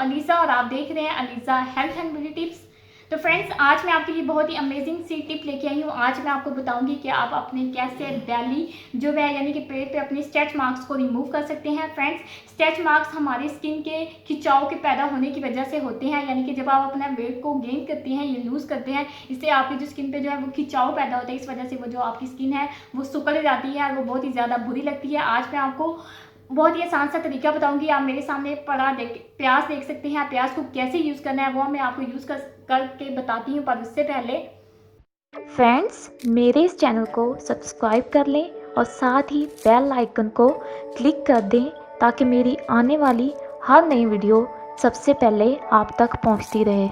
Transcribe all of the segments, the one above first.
अलीज़ा और आप देख रहे हैं Aliza health and beauty tips. तो फ्रेंड्स, आज मैं आपके लिए बहुत ही अमेजिंग सी टिप लेके आई हूँ। आज मैं आपको बताऊंगी कि आप अपने कैसे बेली जो है यानी कि पेट पे अपने स्ट्रेच मार्क्स को रिमूव कर सकते हैं। फ्रेंड्स, स्ट्रेच मार्क्स हमारी स्किन के खिंचाव के पैदा होने की वजह से होते हैं, यानी कि जब आप अपना वेट को गेन करते हैं या लूज़ करते हैं, इससे आपकी जो स्किन पे जो है वो खिंचाव पैदा होता है। इस वजह से वो जो आपकी स्किन है वो सिकुड़ जाती है और वो बहुत ही ज़्यादा बुरी लगती है। आज मैं आपको बहुत ही आसान सा तरीका बताऊंगी। आप मेरे सामने पड़ा प्याज देख सकते हैं। प्याज को कैसे यूज़ करना है वो मैं आपको यूज़ करके बताती हूँ, पर उससे पहले फ्रेंड्स, मेरे इस चैनल को सब्सक्राइब कर लें और साथ ही बेल आइकन को क्लिक कर दें ताकि मेरी आने वाली हर नई वीडियो सबसे पहले आप तक पहुंचती रहे।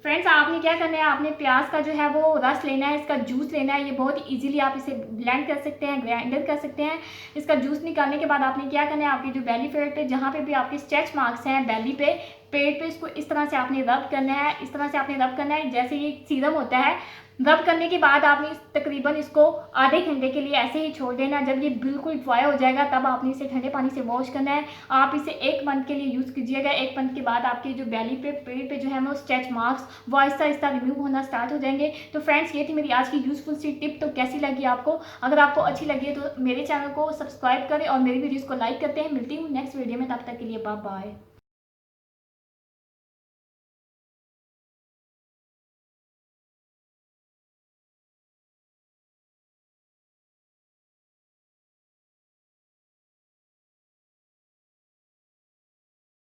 फ्रेंड्स, आपने क्या करना है, आपने प्याज का जो है वो रस लेना है, इसका जूस लेना है। ये बहुत ही इजीली आप इसे ब्लेंड कर सकते हैं, ग्राइंडर कर सकते हैं। इसका जूस निकालने के बाद आपने क्या करना है, आपकी जो बेली फैट पे जहाँ पे भी आपके स्ट्रेच मार्क्स हैं बेली पे, पेट पे, इसको इस तरह से आपने रब करना है। इस तरह से आपने रब करना है जैसे ये सीरम होता है। रब करने के बाद आपने तकरीबन इसको आधे घंटे के लिए ऐसे ही छोड़ देना। जब ये बिल्कुल ड्राई हो जाएगा तब आपने इसे ठंडे पानी से वॉश करना है। आप इसे 1 मंथ के लिए यूज़ कीजिएगा। 1 मंथ के बाद आपके जो बेली पे, पेट पे जो है वो स्ट्रेच मार्क्स वो आहिस्ता आहिस्ता रिमूव होना स्टार्ट हो जाएंगे। तो फ्रेंड्स, ये थी मेरी आज की यूजफुल सी टिप। तो कैसी लगी आपको? अगर आपको अच्छी लगी है तो मेरे चैनल को सब्सक्राइब करें और मेरी वीडियोज़ को लाइक करते हैं। मिलती हूँ नेक्स्ट वीडियो में, तब तक के लिए बाय बाय।